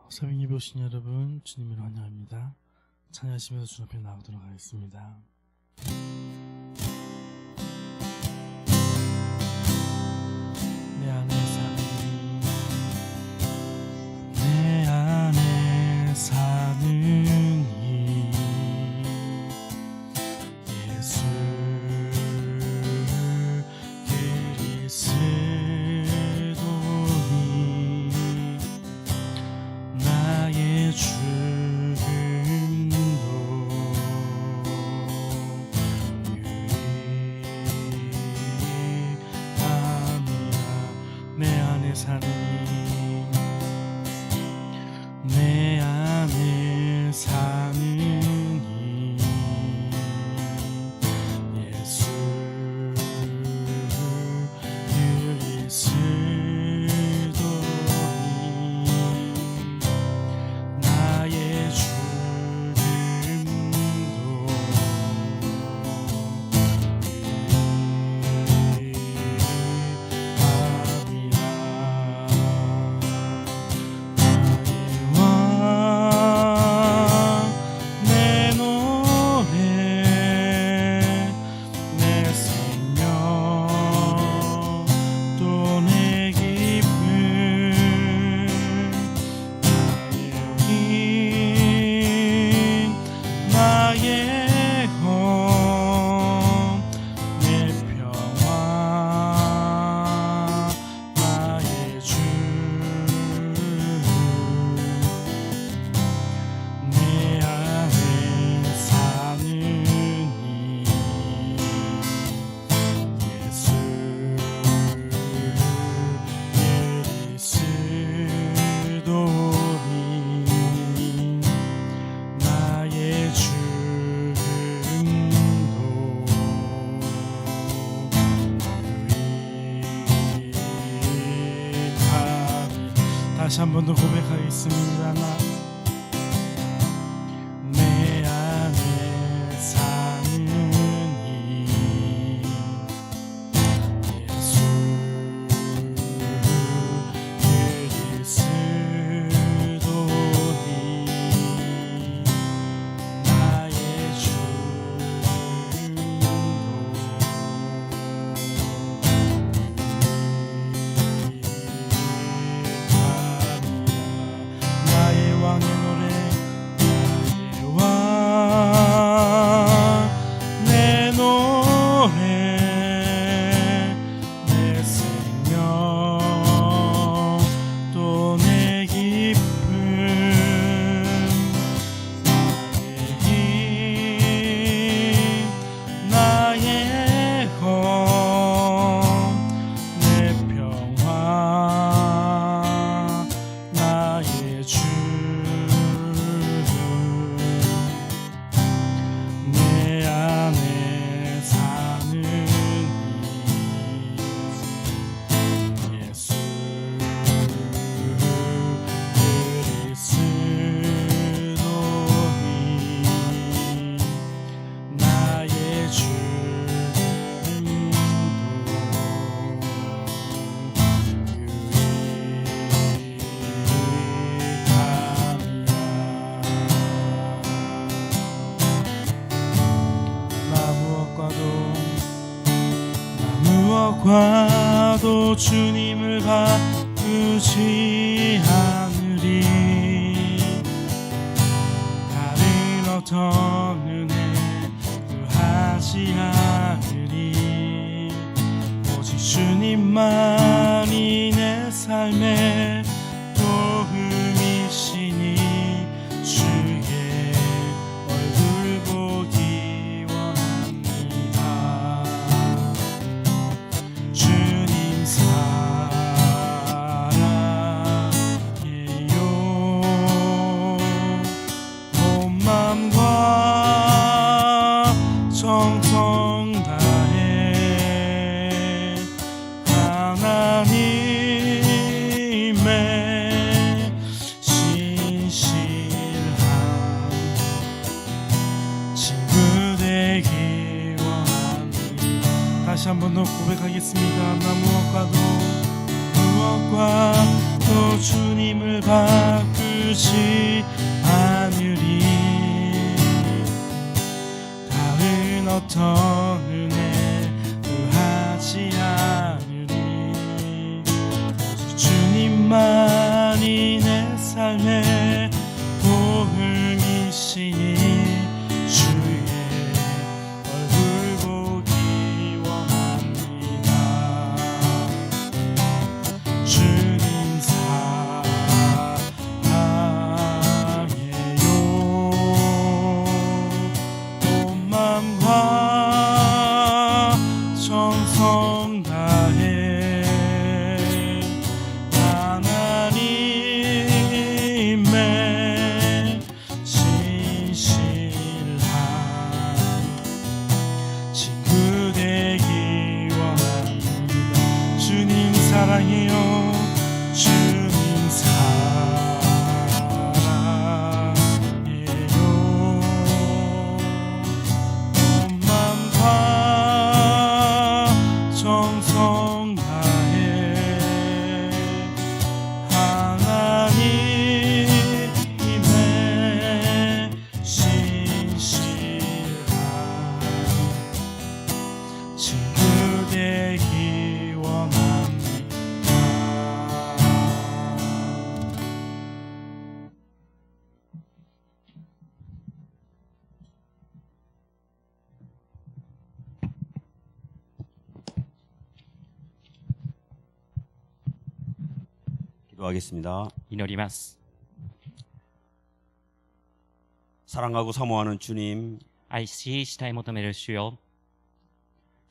새벽 예배 오신 여러분, 주님을 환영합니다. 찬양하시면서 주 앞에 나오도록 하겠습니다. 내 안에 사는 내 안에 사는 이 예수 그리스도니 나의 죽음도 유익함이라. 내 안에 사는 내 안에 사는 이 예수 그리스도니 나의 죽음도 다시 한 번 더 고백하겠습니다. 내 안에 사는 이 예수 그리스도니 나의 죽음도 무엇과도 주님을 바꾸지 않으리. 다른 어떤 은혜 구하지 않으리. 오직 주님만이 내 삶의 도움이시니 주의 얼굴 보기 원합니다. 주님 사랑해요. 온 맘과 정성 다해 하나님의 신실한 친구 되기 원합니다. 다시 한 번 더 고백하겠습니다. 나 무엇과도 주님을 바꾸지 주지 않으리. 다른 어떤 은혜 구하지 않으리. 오직 주님만이 내 삶의 보응이시니 주의 얼굴 보기 원합니다. 주님 사랑해요. 온 마음과 정성 다해 하나님의 신실한 친구 되기 원합니다. 주님 사랑해요. 주님 사랑해요. 온 마음과 정성 다해 하나님의 신실한 친구 되기 원합니다. 기도하겠습니다. 祈ります。 사랑하고 사모하는 주님, 愛し慕い求める主よ、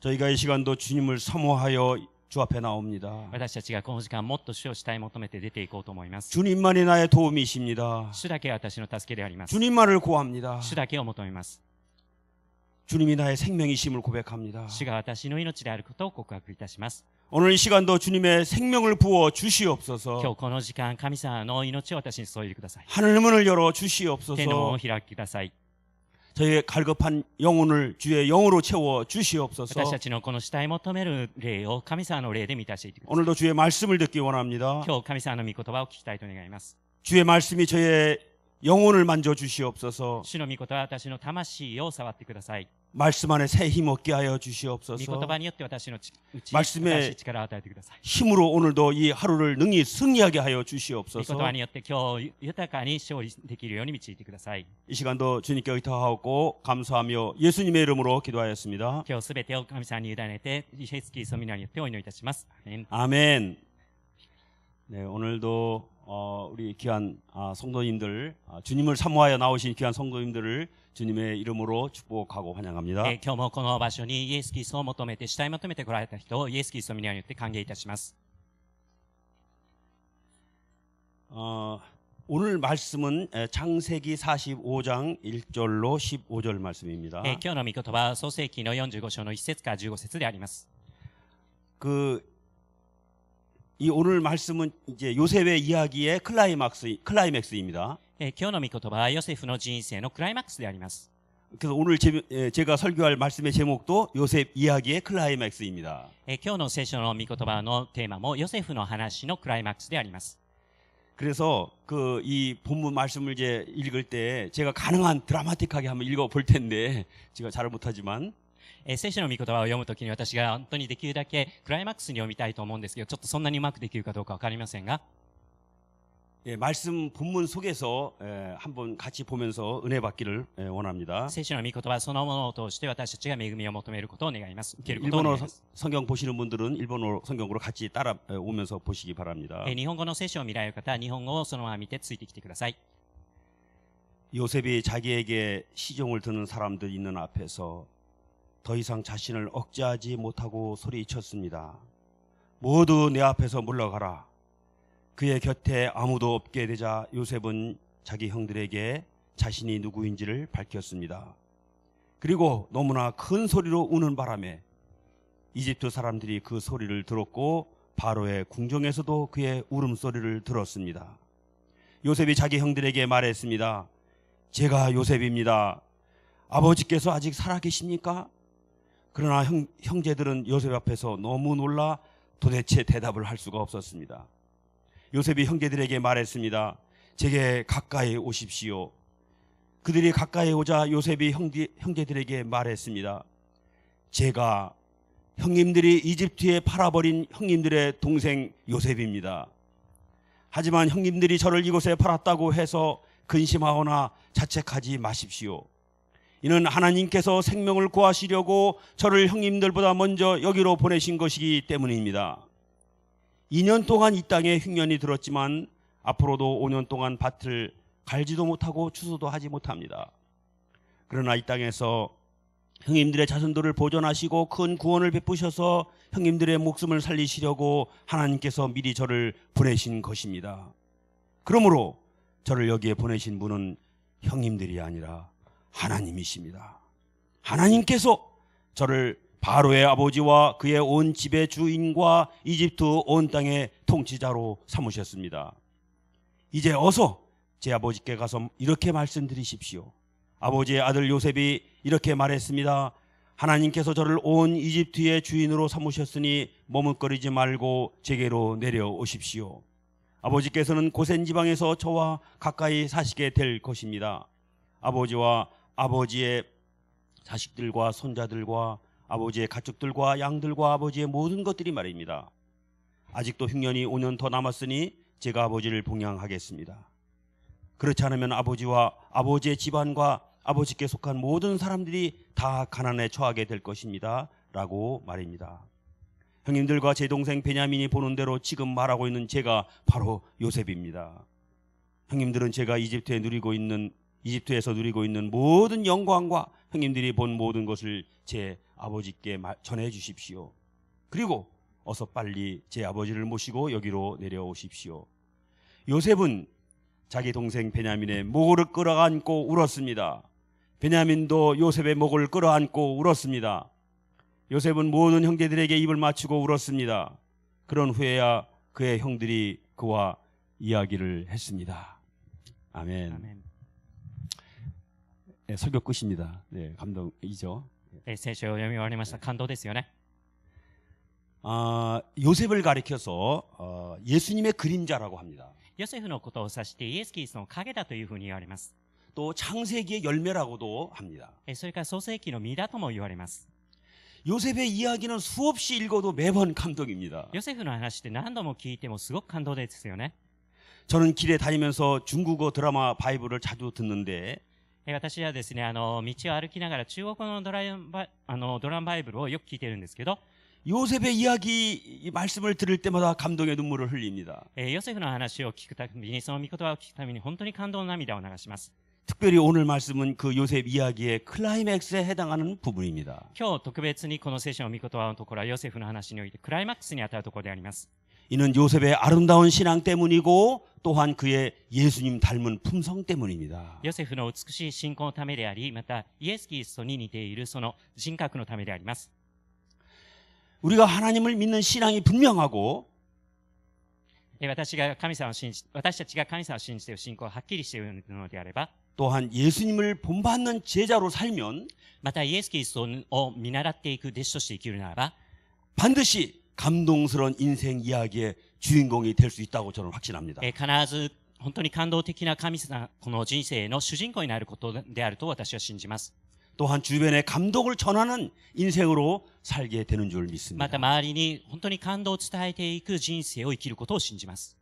저희가 이 시간도 주님을 사모하여 주 앞에 나옵니다. 私たちがこの時間もっと主を慕い求めて出ていこうと思います。 주님만이 나의 도움이십니다. 主だけが私の助けであります。 주님만을 구합니다. 主だけを求めます。 주님이 나의 생명이심을 고백합니다. 主が私の命であることを告白いたします。 오늘 이 시간도 주님의 생명을 부어 今 주시옵소서. 日この時間、神様の命を私に注いでください。 하늘 문을 열어 天の門 주시옵소서. を開きください。 저희의 갈급한 영혼을 주의 영으로 채워 주시옵소서. 私たちのこの慕い求める霊を神様の霊で満たしていってください。 오늘도 주의 말씀을 듣기 원합니다. 今日神様の御言葉を聞きたいと願います。 주의 말씀이 저의 영혼을 만져 주시옵소서. 主の御言葉は私の魂を触ってください。 말씀 안에 새 힘 얻게 하여 御 주시옵소서. 言葉によって私の内말씀에 新しい力を与えてください。 힘으로 오늘도 이 하루를 능히 승리하게 하여 御 주시옵소서. 言葉によって今日豊かに勝利できるように導いてください。 이 시간도 주님께 의탁하고 감사하며 예수님의 이름으로 기도하였습니다. 今日すべてを神様に委ねて、イエス・キリストの皆によってお祈りいたします。アーメン。 아멘. 네, 오늘도 우리 귀한 성도님들, 주님을 사모하여 나오신 귀한 성도님들을 주님의 이름으로 축복하고 환영합니다. 今日もこの場所にイエス・キリストを求めて、主体求めてこられた人をイエス・キリストの皆によって歓迎いたします。 오늘 말씀은 창세기 45장 1절로 15절 말씀입니다. 今日の御言葉は創世記の45章の1節から15節であります。 이 오늘 말씀은 이제 요셉의 이야기의 클라이맥스입니다. 今日の御言葉はヨセフの人生のクライマックスであります。 그래서 오늘 제가 설교할 말씀의 제목도 요셉 이야기의 클라이맥스입니다. 今日の聖書の御言葉のテーマもヨセフの話のクライマックスであります。 그래서 이 본문 말씀을 이제 읽을 때 제가 가능한 드라마틱하게 한번 읽어 볼 텐데 제가 잘 못하지만 聖書の御言葉を読むときに私が本当にできるだけクライマックスに読みたいと思うんですけど、ちょっとそんなにうまくできるかどうかわかりませんが、 말씀 본문 속에서 한번 같이 보면서 은혜 받기를 원합니다. 聖書の御言葉そのものを通して私たちが恵みを求めることを願います。受けることを願 일본어 います。 성경 보시는 분들은 일본어 성경으로 같이 따라오면서 보시기 바랍니다. 日本語の聖書を見られる方は日本語をそのまま見てついてきてください。 요셉이 자기에게 시종을 드는 사람들 있는 앞에서 더 이상 자신을 억제하지 못하고 소리쳤습니다. 모두 내 앞에서 물러가라. 그의 곁에 아무도 없게 되자 요셉은 자기 형들에게 자신이 누구인지를 밝혔습니다. 그리고 너무나 큰 소리로 우는 바람에 이집트 사람들이 그 소리를 들었고 바로의 궁정에서도 그의 울음소리를 들었습니다. 요셉이 자기 형들에게 말했습니다. 제가 요셉입니다. 아버지께서 아직 살아계십니까? 그러나 형제들은 요셉 앞에서 너무 놀라 도대체 대답을 할 수가 없었습니다. 요셉이 형제들에게 말했습니다. 제게 가까이 오십시오. 그들이 가까이 오자 요셉이 형제들에게 말했습니다. 제가 형님들이 이집트에 팔아버린 형님들의 동생 요셉입니다. 하지만 형님들이 저를 이곳에 팔았다고 해서 근심하거나 자책하지 마십시오. 이는 하나님께서 생명을 구하시려고 저를 형님들보다 먼저 여기로 보내신 것이기 때문입니다. 2년 동안 이 땅에 흉년이 들었지만 앞으로도 5년 동안 밭을 갈지도 못하고 추수도 하지 못합니다. 그러나 이 땅에서 형님들의 자손들을 보존하시고 큰 구원을 베푸셔서 형님들의 목숨을 살리시려고 하나님께서 미리 저를 보내신 것입니다. 그러므로 저를 여기에 보내신 분은 형님들이 아니라 하나님이십니다. 하나님께서 저를 바로의 아버지와 그의 온 집의 주인과 이집트 온 땅의 통치자로 삼으셨습니다. 이제 어서 제 아버지께 가서 이렇게 말씀드리십시오. 아버지의 아들 요셉이 이렇게 말했습니다. 하나님께서 저를 온 이집트의 주인으로 삼으셨으니 머뭇거리지 말고 제게로 내려오십시오. 아버지께서는 고센 지방에서 저와 가까이 사시게 될 것입니다. 아버지와 아버지의 자식들과 손자들과 아버지의 가축들과 양들과 아버지의 모든 것들이 말입니다. 아직도 흉년이 5년 더 남았으니 제가 아버지를 봉양하겠습니다. 그렇지 않으면 아버지와 아버지의 집안과 아버지께 속한 모든 사람들이 다 가난에 처하게 될 것입니다. 라고 말입니다. 형님들과 제 동생 베냐민이 보는 대로 지금 말하고 있는 제가 바로 요셉입니다. 형님들은 제가 이집트에서 누리고 있는 모든 영광과 형님들이 본 모든 것을 제 아버지께 전해 주십시오. 그리고 어서 빨리 제 아버지를 모시고 여기로 내려오십시오. 요셉은 자기 동생 베냐민의 목을 끌어안고 울었습니다. 베냐민도 요셉의 목을 끌어안고 울었습니다. 요셉은 모든 형제들에게 입을 맞추고 울었습니다. 그런 후에야 그의 형들이 그와 이야기를 했습니다. 아멘. 아멘. 네, 설교 끝입니다. 네, 감동이죠. 聖書を読み終わりました。感動ですよね。 요셉을 가리켜서 예수님의 그림자라고 합니다. ヨセフのことを指してイエス・キリストの影だというふうに言われます。 또 창세기의 열매라고도 합니다. それから創世記の実だとも言われます。 요셉의 이야기는 수없이 읽어도 매번 감동입니다. ヨセフの話って何度も聞いてもすごく感動ですよね。 저는 길에 다니면서 중국어 드라마 바이블을 자주 듣는데 私はですね、道を歩きながら中国語のドラマバイブルをよく聞いているんですけど、 요셉의 이야기 말씀을 들을 때마다 감동의 눈물을 흘립니다. ヨセフの話を聞くたびに、その御言葉を聞くたびに本当に感動の涙を流します。 특별히 오늘 말씀은 그 요셉 이야기의 클라이맥스에 해당하는 부분입니다. 今日特別にこの聖書の御言葉のところはヨセフの話においてクライマックスにあたるところであります。 이는 요셉의 아름다운 신앙 때문이고 또한 그의 예수님 닮은 품성 때문입니다. ヨセフの美しい信仰のためであり、またイエス・キリストに似ているその人格のためであります。 우리가 하나님을 믿는 신앙이 분명하고 私たちが神様を信じている信仰がはっきりしているのであれば、 또한 예수님을 본받는 제자로 살면 またイエス・キリストを見習っていく弟子として生きるならば、 반드시 감동스러운 인생 이야기의 주인공이 될 수 있다고 저는 확신합니다. 必ず本当に感動的な神様、この人生の主人公になることであると私は信じます。 또한 주변에 감동을 전하는 인생으로 살게 되는 줄 ま 믿습니다. た周りに本当に感動を伝えていく人生を生きることを信じます。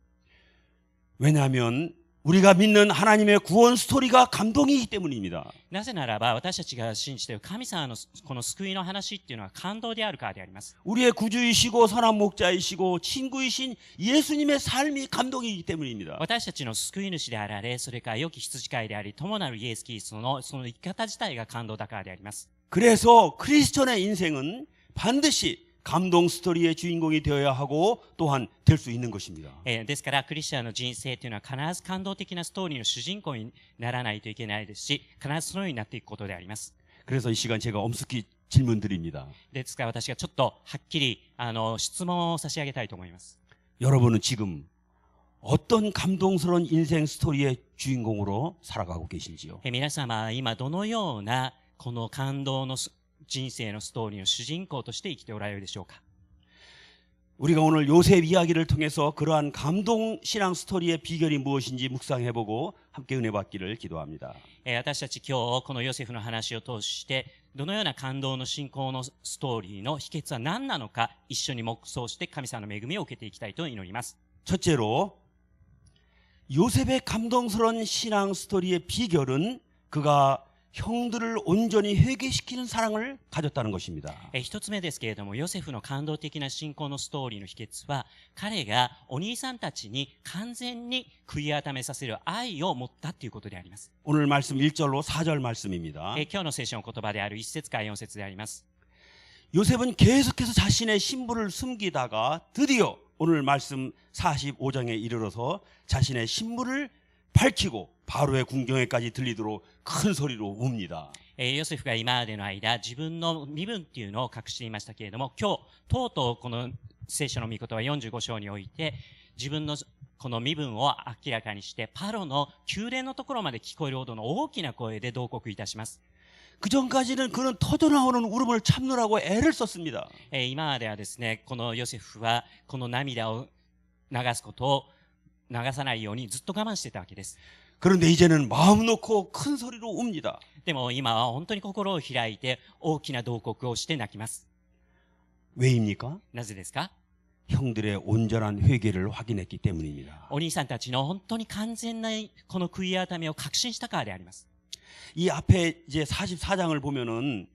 왜냐하면 우리가 믿는 하나님의 구원 스토리가 감동이기 때문입니다. なぜならば私たちが信じている神様のこの救いの話っていうのは感動であるからであります。 우리의 구주이시고 선한 목자이시고 친구이신 예수님의 삶이 감동이기 때문입니다. 私たちの救い主であられ、それから良き羊飼いであり、友なるイエス・キリストのその生き方自体が感動だからであります。 그래서 크리스천의 인생은 반드시 감동 스토리의 주인공이 되어야 하고 또한 될 수 있는 것입니다. ですからクリスチャンの人生というのは必ず感動的なストーリーの主人公にならないといけないですし、必ずそのようになっていくことであります。 그래서 이 시간 제가 엄숙히 질문 드립니다. ですから私がちょっとはっきり質問を差し上げたいと思います。 여러분은 지금 어떤 감동스러운 인생 스토리의 주인공으로 살아가고 계신지요? 皆様今どのようなこの感動の人生のストーリーの主人公として生きておられるでしょうか。 우리가 오늘 요셉 이야기를 통해서 그러한 감동 신앙 스토리의 비결이 무엇인지 묵상해보고 함께 은혜 받기를 기도합니다. 私たち今日このヨセフの話を通してどのような感動の信仰のストーリーの秘訣は何なのか一緒に黙想して神様の恵みを受けていきたいと祈ります。 첫째로 요셉의 감동스러운 신앙 스토리의 비결은 그가 형들을 온전히 회개시키는 사랑을 가졌다는 것입니다. 一つ目ですけれども、ヨセフの感動的な信仰のストーリーの秘訣は、彼がお兄さんたちに完全に悔い改めさせる愛を持ったということであります。 오늘 말씀 1절로 4절 말씀입니다. 今日の聖書の言葉である1節から4節であります。 요셉은 계속해서 자신의 신부를 숨기다가 드디어 오늘 말씀 45장에 이르러서 자신의 신부를 밝히고 바로의 궁경에까지 들리도록 큰 소리로 웁니다. ヨセフが今までの間、自分の身分っていうのを隠していましたけれども、今日、とうとうこの聖書の御言葉45章において、自分のこの身分を明らかにして、パロの宮殿のところまで聞こえるほどの大きな声で同国いたします。 그 전까지는 그는 터져나오는 울음을 참느라고 애를 썼습니다. 今まではですね、このヨセフは、この涙を流すことを流さないようにずっと我慢してたわけです。 그런데 이제는 마음 놓고 큰 소리로 웁니다. でも今は本当に心を開いて大きな同国をして泣きます。 왜입니까? なぜですか？ 형들의 온전한 회개를 확인했기 때문입니다. お兄さんたちの本当に完全なこの悔い改めを確信したからであります。 이 앞에 이제 44장을 보면은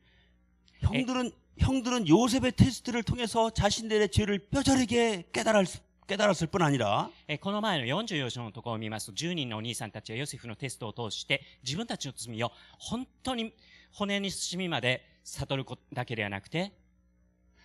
형들은 요셉의 테스트를 통해서 자신들의 죄를 뼈저리게 깨달았을 뿐 아니라 この前の44章のところを見ますと、10人のお兄さんたちはヨセフのテストを通して自分たちの罪を本当に骨に染みまで悟ることだけではなくて、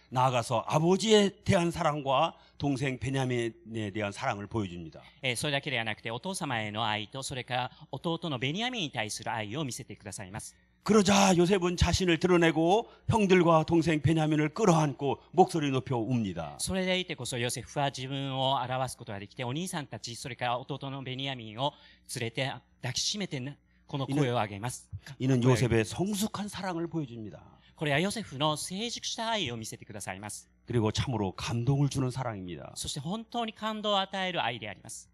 나아가서 아버지에 대한 사랑과 동생 베냐민에 대한 사랑을 보여줍니다. それだけではなくてお父様への愛と、それから弟のベニヤミンに対する愛を見せてくださいます。 그러자 요셉은 자신을 드러내고 형들과 동생 베냐민을 끌어안고 목소리 높여 웁니다. それでいてこそヨセフは自分を表すことができて、お兄さんたち、それから弟のベニヤミンを連れて抱きしめてこの声を上げます。 이는 요셉의 성숙한 사랑을 보여줍니다. これはヨセフの成熟した愛を見せてくださいます。 그리고 참으로 감동을 주는 사랑입니다. そして本当に感動を与える愛であります。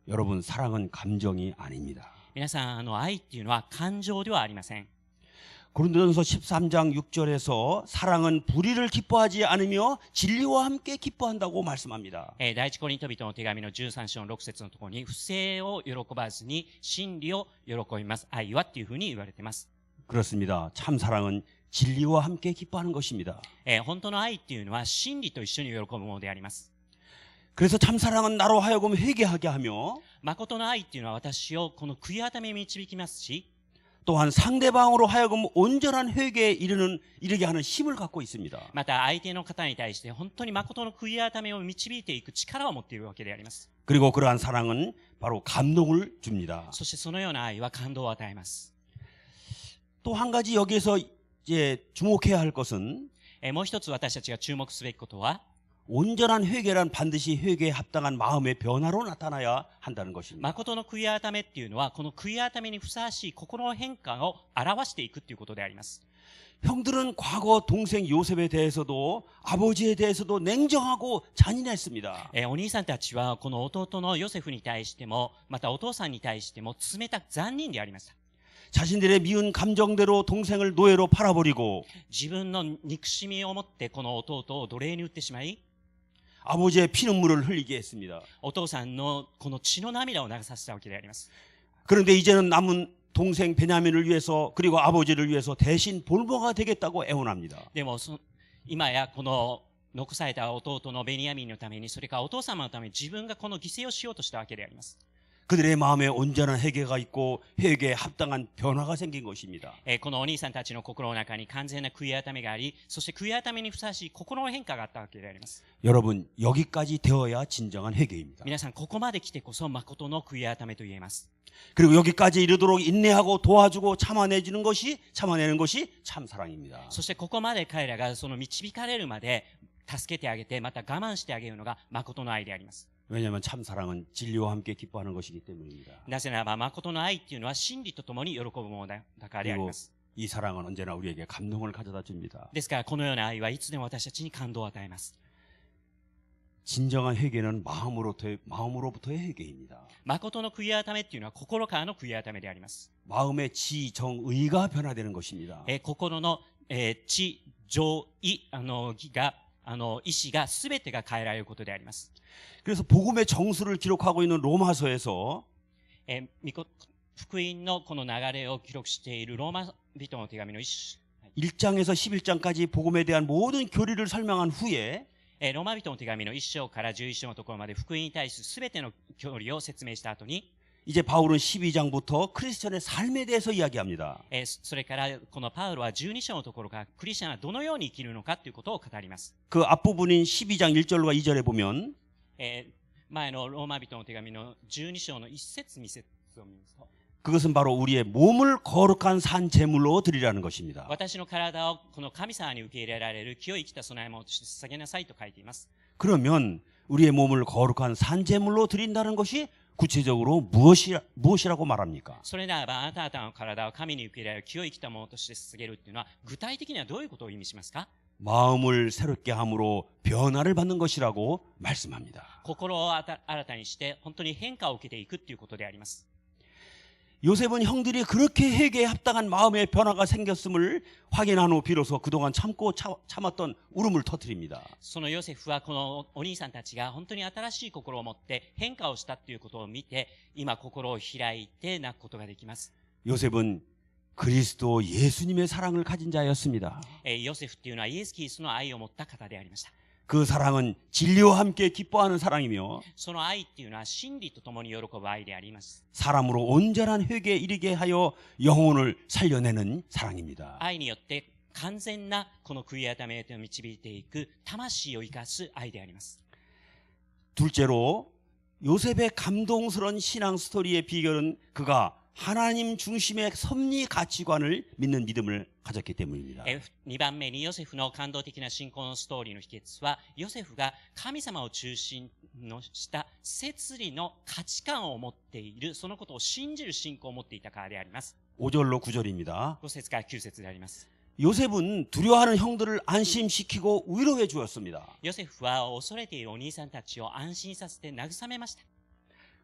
여러분, 사랑은 감정이 아닙니다. 皆さん、愛っていうのは感情ではありません。 고린도전서 13장 6절에서 사랑은 불의를 기뻐하지 않으며 진리와 함께 기뻐한다고 말씀합니다. 第一コリント人の手紙の13章の6節のところに、不正を喜ばずに真理を喜びます。愛はっていうふうに言われています。 그렇습니다. 참 사랑은 진리와 함께 기뻐하는 것입니다. 本当の愛っていうのは真理と一緒に喜ぶものであります。 그래서 참 사랑은 나로 하여금 회개하게 하며 誠の愛っていうのは私をこの悔い改めに導きますし、 또한 상대방으로 하여금 온전한 회개에 이르게 하는 힘을 갖고 있습니다. また相手の方に対して本当に誠の悔い改めを導いていく力を持っているわけであります。 그리고 그러한 사랑은 바로 감동을 줍니다. そしてそのような愛は感動を与えます。 또 한 가지 여기에서 이제 주목해야 할 것은 もう一つ私たちが注目すべきことは、 온전한 회개란 반드시 회개에 합당한 마음의 변화로 나타나야 한다는 것입니다. 誠の悔い改めっていうのは、この悔い改めにふさわしい心の変化を表していくっていうことであります。 형들은 과거 동생 요셉에 대해서도 아버지에 대해서도 냉정하고 잔인했습니다. お兄さんたちはこの弟のヨセフに対しても、またお父さんに対しても冷たく残忍でありました。 자신들의 미운 감정대로 동생을 노예로 팔아버리고 自分の憎しみを持ってこの弟を奴隷に売ってしまい、 아버지의 피눈물을 흘리게 했습니다. お父さんのこの血の涙を流させたわけであります。 그런데 이제는 남은 동생 베냐민을 위해서 그리고 아버지를 위해서 대신 볼모가 되겠다고 애원합니다. でも今やこの残された弟のベニヤミンのために、それからお父様のために自分がこの犠牲をしようとしたわけであります。 그들의 마음에 온전한 회개가 있고 회개에 합당한 변화가 생긴 것입니다. このお兄さんたちの心の中に完全な悔い改めがあり、そして悔い改めにふさわしい心の変化があったわけであります。 여러분, 여기까지 되어야 진정한 회개입니다. 皆さん、ここまで来てこそ誠の悔い改めと言えます。 그리고 여기까지 이르도록 인내하고 도와주고 참아내는 것이 참 사랑입니다. そしてここまで彼らがその導かれるまで助けてあげて、また我慢してあげるのが誠の愛であります。 왜냐하면 참 사랑은 진리와 함께 기뻐하는 것이기 때문입니다. なぜならば誠の愛っていうのは真理とともに喜ぶものだからであり 그리고 ます。 이 사랑은 언제나 우리에게 감동을 가져다 줍니다. ですからこのような愛はいつでも私たちに感動を与えます。 진정한 회개는 마음으로부터의 회개입니다. 誠の悔い改めっていうのは心からの悔い改めであります。 마음의 지, 정, 의가 변화되는 것입니다. 心の、知、情、意、義が、意志が全てが変えられることであります。 그래서 복음의 정수를 기록하고 있는 로마서에서 福音のこの流れを記録しているローマ人の手紙の一種、 1장에서 11장까지 복음에 대한 모든 교리를 설명한 후에 ローマ人の手紙の1章から11章のところまで福音に対する全ての教理を説明した後に、 이제 바울은 12장부터 크리스천의 삶에 대해서 이야기합니다. それからこのパウロは12章のところからクリスチャンはどのように生きるのかということを語ります。 그 앞부분인 12장 1절과 2절에 보면 前のローマ人の手紙の12章の1節2節を見ますと、 그것은 바로 우리의 몸을 거룩한 산 제물로 드리라는 것입니다. 私の体をこの神様に受け入れられる清い生きた供え物として捧げなさいと書いています。 그러면 우리의 몸을 거룩한 산 제물로 드린다는 것이 구체적으로 무엇이라고 말합니까? それならばあなた方の体を神に受け入れられる清い生きたものとして捧げるっていうのは具体的にはどういうことを意味しますか？ 마음을 새롭게 함으로 변화를 받는 것이라고 말씀합니다. 心を新たにして本当に変化を受けていくっていうことであります。 요셉은 형들이 그렇게 회개에 합당한 마음의 변화가 생겼음을 확인한 후 비로소 그동안 참았던 울음을 터뜨립니다. そのヨセフはこのお兄さんたちが本当に新しい心を持って変化をしたということを見て、今心を開いて泣くことができます。 요셉은 그리스도 예수님의 사랑을 가진 자였습니다. ヨセフっていうのはイエス・キリストの愛を持った方でありました。 그 사랑은 진리와 함께 기뻐하는 사랑이며 その愛っていうのは真理とともに喜ぶ愛であります。 사람으로 온전한 회개에 이르게 하여 영혼을 살려내는 사랑입니다. 愛によって完全なこの悔い改めへと導いていく魂を生かす愛であります。 둘째로 요셉의 감동스러운 신앙 스토리의 비결은 그가 하나님 중심의 섭리 가치관을 믿는 믿음을 가졌기 때문입니다. 2番目にヨセフの感動的な信仰のストーリーの秘訣は、ヨセフが神様を中心のした摂理の価値観を持っている、そのことを信じる信仰を持っていたからであります。 5절로 9절입니다. 5節から9節であります。 요셉은 두려워하는 형들을 안심시키고 위로해 주었습니다. ヨセフは恐れているお兄さんたちを安心させて慰めました。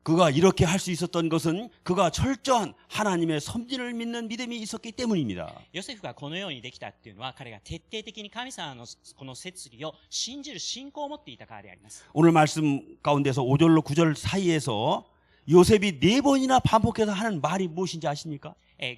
그가 이렇게 할 수 있었던 것은 그가 철저한 하나님의 섭리를 믿는 믿음이 있었기 때문입니다. ヨセフがこのようにできたっていうのは、彼が徹底的に神様のこの摂理を信じる信仰を持っていたからであります。 오늘 말씀 가운데서 5절로 9절 사이에서 요셉이 4번이나 반복해서 하는 말이 무엇인지 아십니까?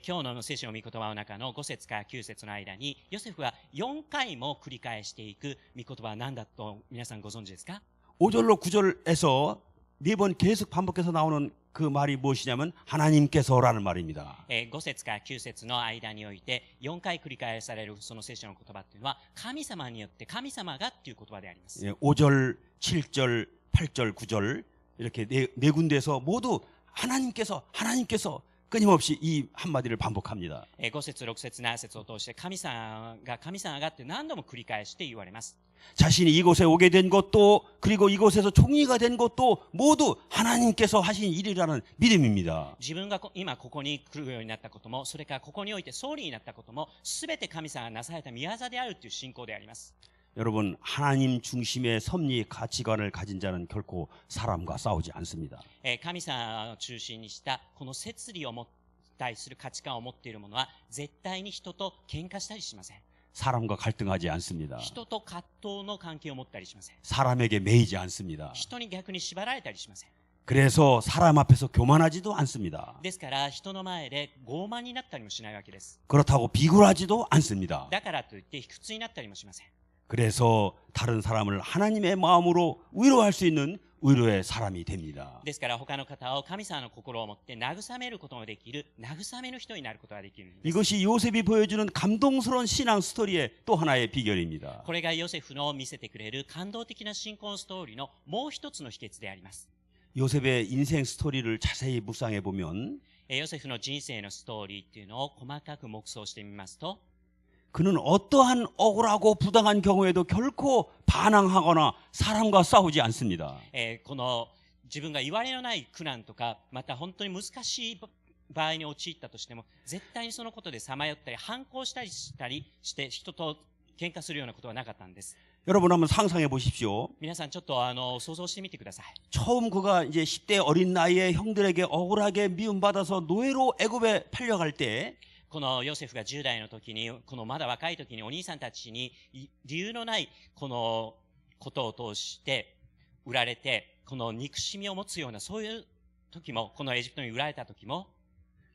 今日の聖書の御言葉の中の5節から9節の間に、ヨセフが4回も繰り返していく御言葉は何だと皆さんご存知ですか？ 5절로 9절에서 4번 계속 반복해서 나오는 그 말이 무엇이냐면 하나님께서라는 말입니다. 5節から9節の間において4回繰り返されるその聖書の言葉っていうのは、神様によって神様がっていう言葉であります。 5절, 7절, 8절, 9절 이렇게 네 군데에서 모두 하나님께서 끊임없이 이 한마디를 반복합니다. 5節、6節、7節を通して神様がって何度も繰り返して言われます。 자신이 이곳에 오게 된 것도 그리고 이곳에서 총리가 된 것도 모두 하나님께서 하신 일이라는 믿음입니다. 自分が今ここに来るようになったことも、それからここにおいて総理になったことも、すべて神様がなされた御業であるという信仰であります。 여러분, 하나님 중심의 섭리 가치관을 가진 자는 결코 사람과 싸우지 않습니다. 神様を中心にしたこの摂理を対する価値観を持っている者は絶対に人と喧嘩したりしません。 사람과 갈등하지 않습니다. 人と葛藤の関係を持ったりしません。 사람에게 매이지 않습니다. 人に逆に縛られたりしません。 그래서 사람 앞에서 교만하지도 않습니다. ですから人の前で傲慢になったりもしないわけです。 그렇다고 비굴하지도 않습니다. だからといって卑屈になったりもしません。 그래서 다른 사람을 하나님의 마음으로 위로할 수 있는 위로의 사람이 됩니다. ですから他の方を神様の心を持って慰めることのできる慰めの人になることができるんです。 이것이 요셉이 보여주는 감동스러운 신앙 스토리의 또 하나의 비결입니다. これがヨセフの見せてくれる感動的な信仰ストーリーのもう一つの秘訣であります。 요셉의 인생 스토리를 자세히 묵상해 보면 ヨセフの人生のストーリーっていうのを細かく黙想してみますと、 그는 어떠한 억울하고 부당한 경우에도 결코 반항하거나 사람과 싸우지 않습니다. この自分が言われのない苦難とか、また本当に難しい場合に陥ったとしても、絶対にそのことでさまよったり反抗したりして人と喧嘩するようなことはなかったんです。 여러분 한번 상상해 보십시오. 皆さんちょっと想像してみてください。 처음 그가 이제 10대 어린 나이에 형들에게 억울하게 미움받아서 노예로 애굽에 팔려갈 때 このヨセフが10代の時に、このまだ若い時にお兄さんたちに理由のないこのことを通して売られて、この憎しみを持つようなそういう時も、このエジプトに売られた時も、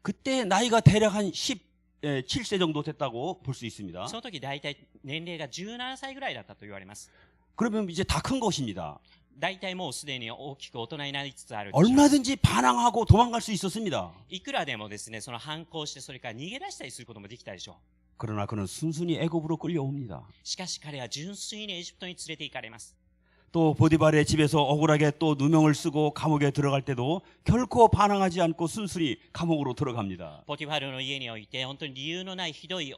그때 나이가 대략 한 17세 정도 됐다고 볼 수 있습니다. その時大体年齢が17歳ぐらいだったと言われます。 그러면 이제 다 큰 것입니다. 大体もうすでに大きく大人になりつつある。 얼마든지 반항하고 도망갈 수 있었습니다. いくらでもですね、その反抗して、それから逃げ出したりすることもできたでしょ 그러나 그는 순순히 애굽으로 끌려옵니다. う。しかし彼は純粋にエジプトに連れて行かれます。 또 보디발의 집에서 억울하게 또 누명을 쓰고 감옥에 들어갈 때도 결코 반항하지 않고 순순히 감옥으로 들어갑니다. ポティファルの家において、本当に理由のないひどい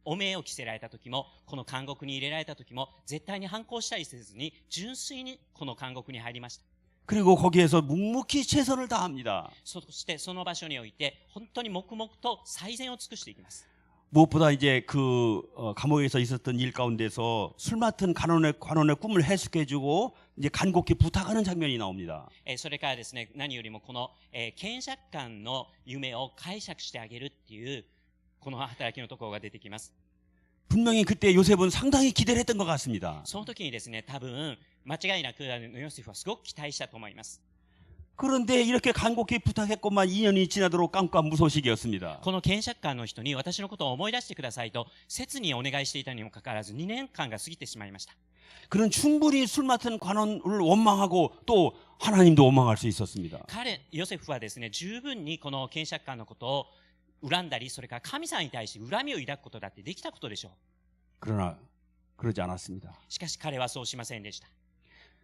汚名を着せられた時も、この監獄に入れられた時も、絶対に反抗したりせずに、純粋にこの監獄に入りました。 그리고 거기에서 묵묵히 최선을 다합니다. そしてその場所において、本当に黙々と最善を尽くしていきます。 무엇보다 이제 그 감옥에서 있었던 일 가운데서 술 맡은 관원의 꿈을 해석해주고 이제 간곡히 부탁하는 장면이 나옵니다. それからですね、何よりもこの、検察官の夢を解釈してあげるっていう、この働きのところが出てきます。 분명히 그때 요셉은 상당히 기대를 했던 것 같습니다. その時にですね、多分、間違いなくヨセフはすごく期待したと思います。 그런데 이렇게 간곡히 부탁했건만 2년이 지나도록 깜깜무소식이었습니다. この検察官の人に私のことを思い出してくださいと切にお願いしていたにもかかわらず2年間が過ぎてしまいました。 그는 충분히 술 맡은 관원을 원망하고 또 하나님도 원망할 수 있었습니다. ヨセフはですね、十分にこの検察官のことを恨んだり、それから神様に対して恨みを抱くことだってできたことでしょう。 그러나 그러지 않았습니다. しかし彼はそうしませんでした。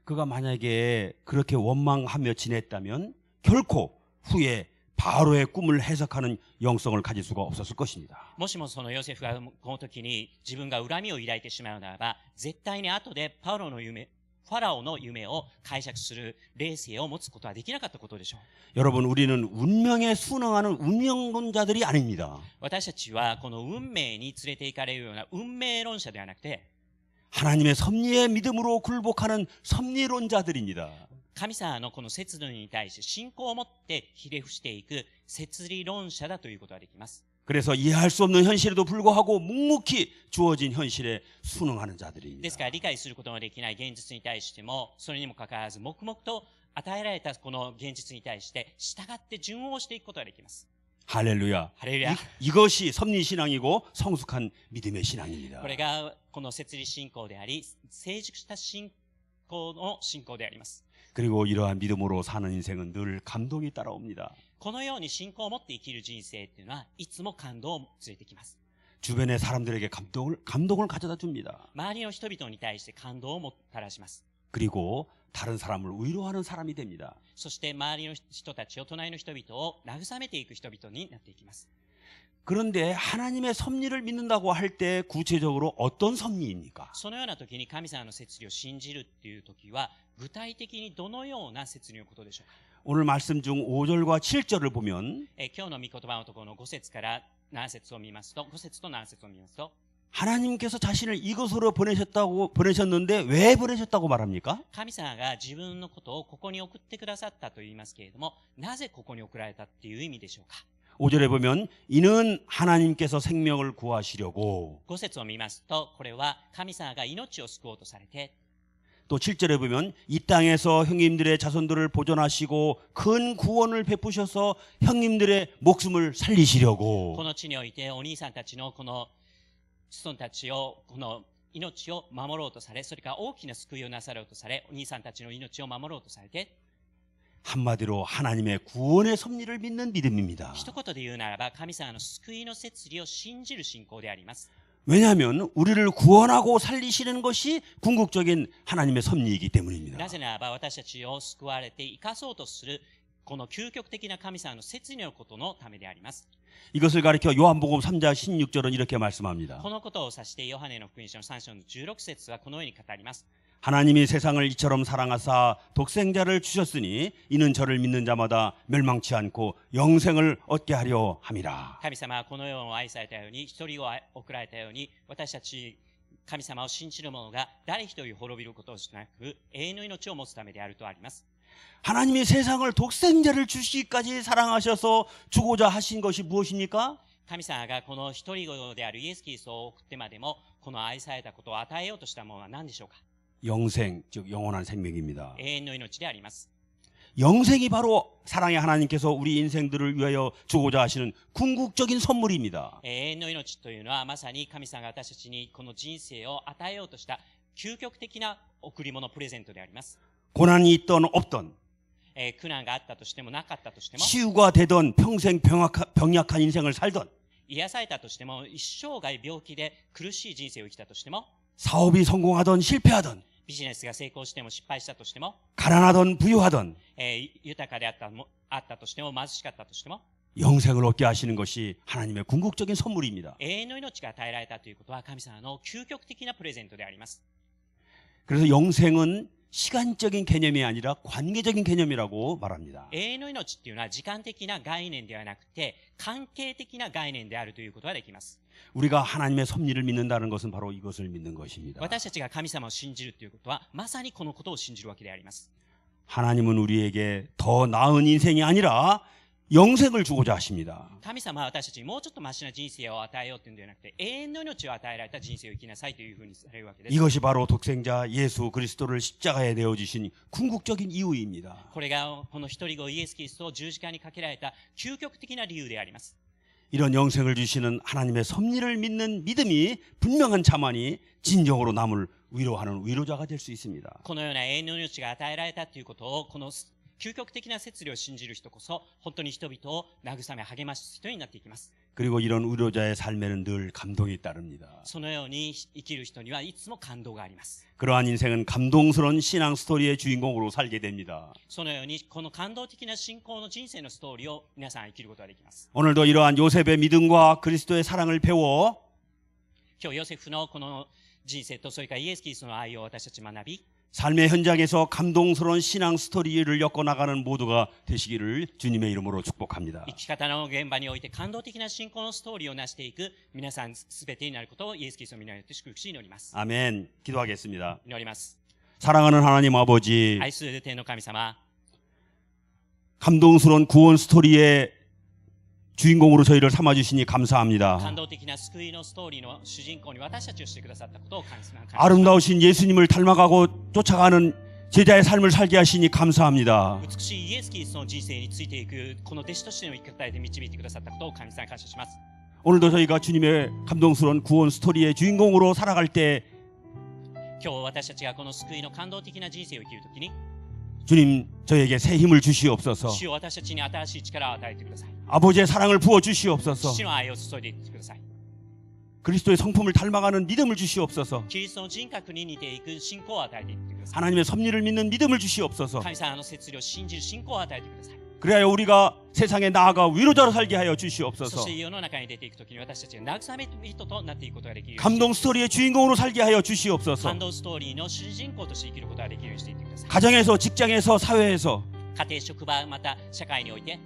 그가 만약에 그렇게 원망하며 지냈다면 결코 후에 바로의 꿈을 해석하는 영성을 가질 수가 없었을 것입니다. もしもそのヨセフがこの時に自分が恨みを抱いてしまうならば、絶対に後でファラオの夢を解釈する霊性を持つことはできなかったことでしょう。 여러분, 우리는 운명에 순응하는 운명론자들이 아닙니다. 私たちはこの運命に連れて行かれるような運命論者ではなくて、 하나님의 섭리의 믿음으로 굴복하는 섭리론자들입니다. 神様のこの摂理に対して信仰を持ってひれ伏していく摂理論者だということができます。 그래서 이해할 수 없는 현실에도 불구하고 묵묵히 주어진 현실에 순응하는 です 자들입니다. から理解することのできない現実に対しても、それにもかかわらず黙々と与えられたこの現実に対して従って順応していくことができます。 할렐루야. 할렐루야. 이것이 섭리신앙이고 성숙한 믿음의 신앙입니다. これがこの摂理信仰であり、成熟した信仰の信仰であります。 그리고 이러한 믿음으로 사는 인생은 늘 감동이 따라옵니다. このように信仰を持って生きる人生っていうのはいつも感動を連れてきます。 주변의 사람들에게 감동을 가져다 줍니다. 周りの人々に対して感動をもたらします。 그리고 다른 사람을 위로하는 사람이 됩니다. そして周りの人たちを、隣の人々を慰めていく人々になっていきます。 그런데 하나님의 섭리를 믿는다고 할 때 구체적으로 어떤 섭리입니까? そのような時に神様の摂理を信じるっていう時は、具体的にどのような摂理のことでしょうか。 오늘 말씀 중 5절과 7절을 보면 今日の御言葉のところの5節から7節を見ますと、5節と7節を見ますと、 하나님께서 자신을 이곳으로 보내셨는데 왜 보내셨다고 말합니까? 神様が自分のことをここに送ってくださったと言いますけれども、なぜここに送られたっていう意味でしょうか。 5절에 보면 이는 하나님께서 생명을 구하시려고 5節を見ますと、これは神様が命を救おうとされて、 또 7절에 보면 이 땅에서 형님들의 자손들을 보존하시고 큰 구원을 베푸셔서 형님들의 목숨을 こ 살리시려고 の地においてお兄さんたちのこの子孫たちを、この命を守ろうとされ、それから大きな救いをなさろうとされ、お兄さんたちの命を守ろうとされて、 한마디로 하나님의 구원의 섭리를 믿는 믿음입니다. 一言で言うならば神様の救いの摂理を信じる信仰であります。 왜냐하면 우리를 구원하고 살리시는 것이 궁극적인 하나님의 섭리이기 때문입니다. なぜならば私たちを救われて生かそうとするこの究極的な神様の摂理のことのためであります。 이것을 가리켜 요한복음 3장 16절은 이렇게 말씀합니다. このことを指してヨハネの福音書の3章の16節はこのように語ります。 하나님이 세상을 이처럼 사랑하사 독생자를 주셨으니 이는 저를 믿는 자마다 멸망치 않고 영생을 얻게 하려 함이라. 神様はこの世を愛されたように、一人を送られたように、私たち神様を信じる者が誰一人滅びることなく永遠の命を持つためであるとあります。 하나님이 세상을 독생자를 주시기까지 사랑하셔서 주고자 하신 것이 무엇입니까? 神様がこの一人子であるイエス・キリストを送ってまでもこの愛されたことを与えようとしたものは何でしょうか。 영생, 즉 영원한 생명입니다. 永遠の命であります。 영생이 바로 사랑의 하나님께서 우리 인생들을 위하여 주고자 하시는 궁극적인 선물입니다. 永遠の命というのはまさに神様が私たちにこの人生を与えようとした究極的な贈り物プレゼントであります。 고난이 있던 없던 苦難があったとしてもなかったとしても 치유가 되던 평생 병약한 인생을 살던 癒されたとしても一生涯病気で苦しい人生を生きたとしても 사업이 성공하던 실패하던 ビジネスが成功しても失敗したとしても 가난하던 부유하던 豊かであったとしても貧しかったとしても 영생을 얻게 하시는 것이 하나님의 궁극적인 선물입니다. 永遠の命が与えられたということは神様の究極的なプレゼントであります。 그래서 영생은 시간적인 개념이 아니라 관계적인 개념이라고 말합니다. 永遠の命っていうのは時間的な概念ではなくて関係的な概念であるということができます。 우리가 하나님의 섭리를 믿는다는 것은 바로 이것을 믿는 것입니다. 私たちが神様を信じるということはまさにこのことを信じるわけであります。 하나님은 우리에게 더 나은 인생이 아니라 영생을 주고자 하십니다. 神様は私たちにもうちょっとマシな人生を与えようというんではなくて永遠の命を与えられた人生を生きなさいというふうにされるわけです。 이것이 바로 독생자 예수 그리스도를 십자가에 내어 주신 궁극적인 이유입니다. これがこの一人子イエス・キリストを十字架にかけられた究極的な理由であります。 이런 영생을 주시는 하나님의 섭리를 믿는 믿음이 분명한 자만이 진정으로 남을 위로하는 위로자가 될 수 있습니다. このような永遠の命が与えられたということをこの究極的な摂理を信じる人こそ本当に人々を慰め励ます人になっていきます。 그리고 이런 위로자의 삶에는 늘 감동이 따릅니다. そのように生きる人にはいつも感動があります。 그러한 인생은 감동스러운 신앙 스토리의 주인공으로 살게 됩니다. そのようにこの感動的な信仰の人生のストーリーを皆さん生きることができます。 오늘도 이러한 요셉의 믿음과 그리스도의 사랑을 배워 今日ヨセフのこの人生とそれからイエス・キリストの愛を私たち学び 삶의 현장에서 감동스러운 신앙 스토리를 엮어나가는 모두가 되시기를 주님의 이름으로 축복합니다. 生き方の現場において感動的な信仰のストーリーを成していく皆さんすべてになることをイエス・キリストの皆によって祝福し祈ります。 아멘. 기도하겠습니다. 祈ります。 사랑하는 하나님 아버지, 愛する天の神様、 감동스러운 구원 스토리의 주인공으로 저희를 삼아주시니 감사합니다. 感動的な救いのストーリーの主人公に私たちをしてくださったことを感謝します。 아름다우신 예수님을 닮아가고 쫓아가는 제자의 삶을 살게 하시니 감사합니다. 美しいイエス・キリストの人生についていくこの弟子としての生き方で導いてくださったことを神様に感謝します。 오늘도 저희가 주님의 감동스러운 구원 스토리의 주인공으로 살아갈 때 今日私たちがこの救いの感動的な人生を生きるときに 주님 저에게 새 힘을 주시옵소서. 主を私たちに新しい力を与えてください。 아버지의 사랑을 부어 주시옵소서. 父の愛を注いでいってください。 그리스도의 성품을 닮아가는 믿음을 주시옵소서. キリストの人格に似ていく信仰を与えていってください。 하나님의 섭리를 믿는 믿음을 주시옵소서. 神様の摂理を信じる信仰を与えてください。 그래야 우리가 세상에 나아가 위로자로 살게 하여 そ 주시옵소서. して世の中に出ていくときに私たちが慰める人となっていくことができるように 감동 스토리의 주인공으로 살게 하여 주시옵소서. 感動ストーリーの主人公として生きることができるようにしていってください。 가정에서 직장에서 사회에서 家庭、職場、また社会において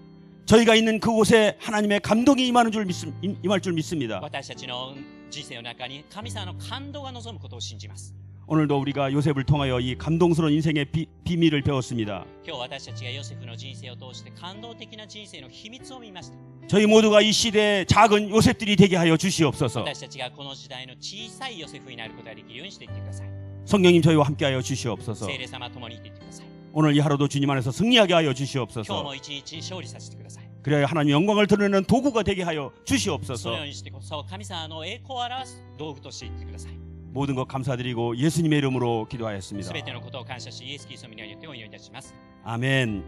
저희가 있는 그곳에 하나님의 감동이 임할 줄 믿습니다. 私たちの人生の中に神様の感動が望むことを信じます。 오늘도 우리가 요셉을 통하여 이 감동스러운 인생의 비밀을 배웠습니다. 今日私たちがヨセフの人生を通して感動的な人生の秘密を見ました。 저희 모두가 이 시대의 작은 요셉들이 되게 하여 주시옵소서. 私たちがこの時代の小さいヨセフになることができるようにしていってください。 성령님 저희와 함께하여 주시옵소서. 聖霊様共にいていってください。 오늘 이 하루도 주님 안에서 승리하게 하여 今日 주시옵소서. も一日勝利させてください。 그래야 하나님 영광을 드러내는 도구가 되게 하여 その 주시옵소서. ようにしてこそ神様の栄光を表す道具としていってください。 모든 것 감사드리고 예수님의 이름으로 기도하였습니다. すべてのことを感謝し、イエス・キリストの皆によってお祈りいたします。 아멘.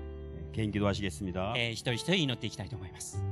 개인 기도하시겠습니다. 一人一人祈っていきたいと思います。